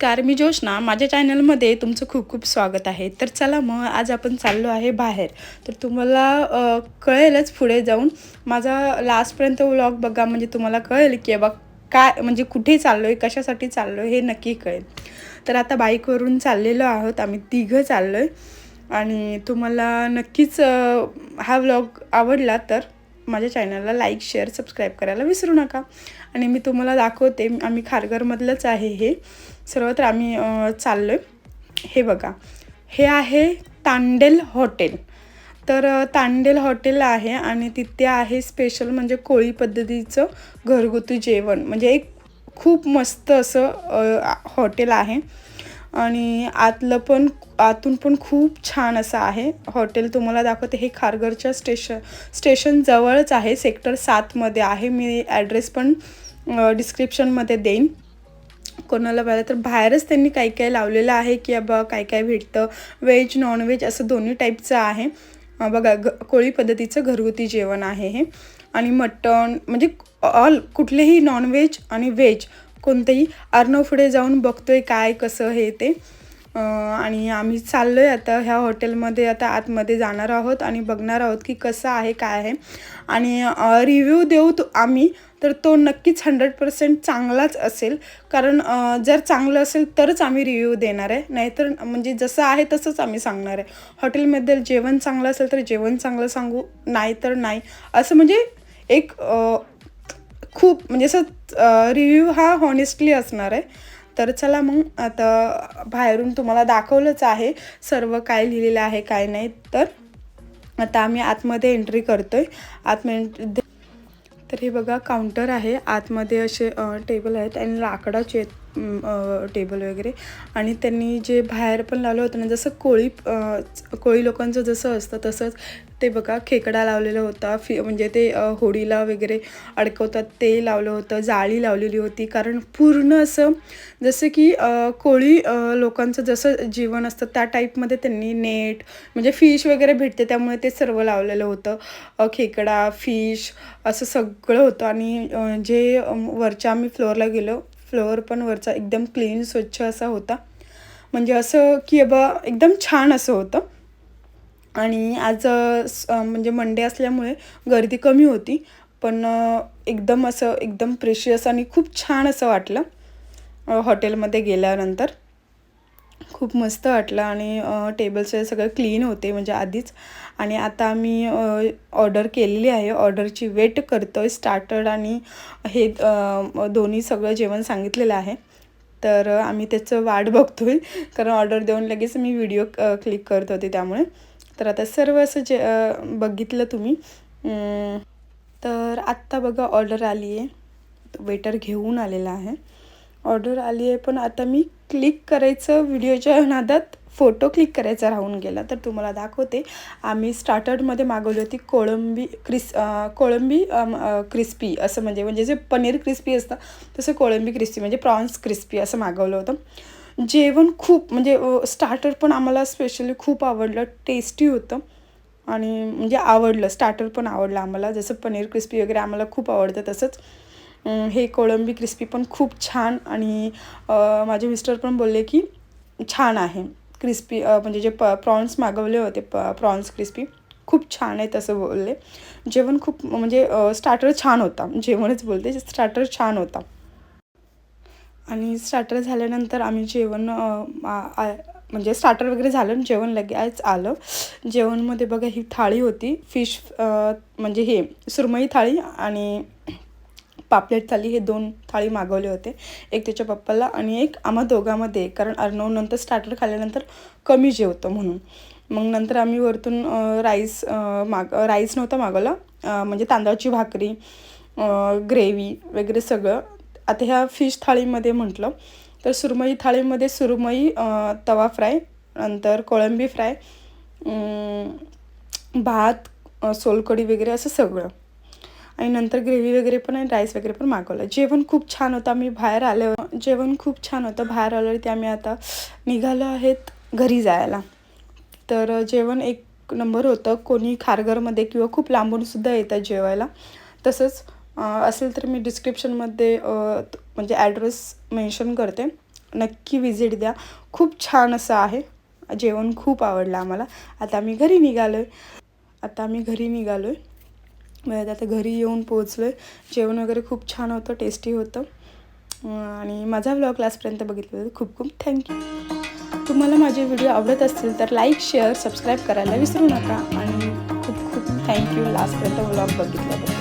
नमस्कार, मी जोशना. माझ्या चॅनलमध्ये तुमचं खूप खूप स्वागत आहे. तर चला मग आज आपण चाललो आहे बाहेर. तर तुम्हाला कळेलच पुढे जाऊन. माझा लास्टपर्यंत व्लॉग बघा, म्हणजे तुम्हाला कळेल की बघ काय म्हणजे कुठे चाललो आहे, कशासाठी चाललो आहे हे नक्की कळेल. तर आता बाईकवरून चाललेलो आहोत, आम्ही तिघं चाललो आहे. आणि तुम्हाला नक्कीच हा व्लॉग आवडला तर माझ्या चॅनलला लाईक, शेअर, सबस्क्राईब करायला विसरू नका. आणि मी तुम्हाला दाखवते, आम्ही खारघरमधलंच आहे हे सर्व. तर आम्ही चाललो आहे. हे बघा, हे आहे तांडेल हॉटेल. तर तांडेल हॉटेल आहे आणि तिथे आहे स्पेशल म्हणजे कोळी पद्धतीचं घरगुती जेवण. म्हणजे एक खूप मस्त असं हॉटेल आहे. आणि आतून पण खूप छान असं आहे हॉटेल. तुम्हाला दाखवते. हे खारघरच्या स्टेशन जवळच आहे, सेक्टर 7मध्ये आहे. मी ॲड्रेस पण डिस्क्रिप्शनमध्ये देईन कोणाला पाहिलं तर. बाहेरच त्यांनी काही काही लावलेलं आहे की बघा काय काय भेटतं, व्हेज नॉनव्हेज असं दोन्ही टाईपचं आहे. बघा कोळी पद्धतीचं घरगुती जेवण आहे हे. आणि मटण म्हणजे ऑल कुठलेही नॉनव्हेज आणि व्हेज कोणतंही. अर्णव पुढे जाऊन बघतोय काय कसं हे ते. आणि आम्ही चाललो आहे आता ह्या हॉटेलमध्ये. आता आतमध्ये जाणार आहोत आणि बघणार आहोत की कसं आहे काय आहे. आणि रिव्ह्यू देऊ आम्ही तर तो नक्कीच 100% चांगलाच असेल. कारण जर चांगलं असेल तरच आम्ही रिव्ह्यू देणार आहे, नाहीतर म्हणजे जसं आहे तसंच आम्ही सांगणार आहे. हॉटेलमध्ये जेवण चांगलं असेल तर जेवण चांगलं सांगू, नाही तर नाही असं. म्हणजे एक खूप म्हणजे असं रिव्ह्यू हा हॉनेस्टली असणार आहे. तर चला मग आता बाहेरून तुम्हाला दाखवलंच आहे सर्व काय लिहिलेलं आहे काय नाही. तर आता आम्ही आतमध्ये एंट्री करतो आहे. आतमध्ये तर हे बघा काउंटर आहे. आतमध्ये असे टेबल आहेत आणि लाकडाचे टेबल वगैरे. आणि त्यांनी जे बाहेर पण लावलं होतं ना, जसं कोळी लोकांचं जसं असतं तसंच ते बघा खेकडा लावलेला होता. म्हणजे ते होडीला वगैरे अडकवतात ते लावलं होतं. जाळी लावलेली होती. कारण पूर्ण असं जसं की कोळी लोकांचं जसं जीवन असतं त्या टाईपमध्ये त्यांनी नेट म्हणजे फिश वगैरे भेटते त्यामुळे ते सर्व लावलेलं होतं. खेकडा, फिश असं सगळं होतं. आणि जे वरच्या आम्ही फ्लोअरला गेलो, फ्लोअर पण वरचा एकदम क्लीन स्वच्छ असा होता. म्हणजे असं की एकदम छान असं होतं. आणि आज म्हणजे मंडे असल्यामुळे गर्दी कमी होती. पण एकदम असं एकदम प्रेशियस आणि खूप छान असं वाटलं हॉटेलमध्ये गेल्यानंतर. खूप मस्त वाटलं. आणि टेबल्स सगळं क्लीन होते म्हणजे आधीच. आणि आता आम्ही ऑर्डर केलेली आहे. ऑर्डरची वेट करतो आहे. स्टार्टर आणि हे दोन्ही सगळं जेवण सांगितलेलं आहे. तर आम्ही त्याचं वाट बघतो आहे, कारण ऑर्डर देऊन लगेच मी व्हिडिओ क्लिक करत होते त्यामुळे. तर आता सर्व असं बघितलं तुम्ही. तर आत्ता बघा ऑर्डर आली आहे. वेटर घेऊन आलेला आहे. ऑर्डर आली आहे पण आता मी क्लिक करायचं व्हिडिओच्या नादात फोटो क्लिक करायचा राहून गेला. तर तुम्हाला दाखवते. आम्ही स्टार्टरमध्ये मागवली होती कोळंबी क्रिस्पी असं म्हणजे जे पनीर क्रिस्पी असतं तसं कोळंबी क्रिस्पी म्हणजे प्रॉन्स क्रिस्पी असं मागवलं होतं. जेवण खूप म्हणजे स्टार्टर पण आम्हाला स्पेशली खूप आवडलं. टेस्टी होतं आणि म्हणजे आवडलं. स्टार्टर पण आवडलं आम्हाला. जसं पनीर क्रिस्पी वगैरे आम्हाला खूप आवडतं तसंच हे कोळंबी क्रिस्पी पण खूप छान. आणि माझे मिस्टर पण बोलले की छान आहे क्रिस्पी. म्हणजे जे प्रॉन्स मागवले होते प्रॉन्स क्रिस्पी खूप छान आहे तसं बोलले. जेवण खूप म्हणजे स्टार्टर छान होता. जेवणच बोलते, स्टार्टर छान होता. आणि स्टार्टर झाल्यानंतर आम्ही जेवण म्हणजे स्टार्टर वगैरे झालं, जेवण लगेच आलं. जेवणमध्ये बघा ही थाळी होती फिश म्हणजे हे सुरमई थाळी आणि पापलेट थाळी. हे 2 थाळी मागवले होते. एक त्याच्या पप्पाला आणि एक आम्हा दोघांमध्ये, कारण अर्णव नंतर स्टार्टर खाल्ल्यानंतर कमी जेवतो म्हणून. मग नंतर आम्ही वरतून राईस नव्हता मागवला, म्हणजे तांदळाची भाकरी, ग्रेव्ही वगैरे सगळं. आता ह्या फिश थाळीमध्ये म्हटलं तर सुरमई थाळीमध्ये सुरमई, तवा फ्राय, नंतर कोळंबी फ्राय, भात, सोलकढी वगैरे असं सगळं. आणि नंतर ग्रेव्ही वगैरे पण आणि राईस वगैरे पण मागवलं. जेवण खूप छान होतं. आम्ही बाहेर आल्यावर जेवण खूप छान होतं. बाहेर आल्यावरती आम्ही आता निघालो आहेत घरी जायला. तर जेवण एक नंबर होतं. कोणी खारघरमध्ये किंवा खूप लांबूनसुद्धा येतात जेवायला. तसंच असेल तर मी डिस्क्रिप्शनमध्ये म्हणजे ॲड्रेस मेन्शन करते. नक्की विजिट द्या. खूप छान असं आहे. जेवण खूप आवडलं आम्हाला. आता आम्ही घरी निघालो आहे. आता घरी येऊन पोहोचलो आहे. जेवण वगैरे खूप छान होतं, टेस्टी होतं. आणि माझा व्लॉग लास्टपर्यंत बघितलं खूप खूप थँक्यू. तुम्हाला माझे व्हिडिओ आवडत असतील तर लाईक, शेअर, सबस्क्राईब करायला विसरू नका. आणि खूप खूप थँक्यू लास्टपर्यंत व्लॉग बघितल्याबद्दल.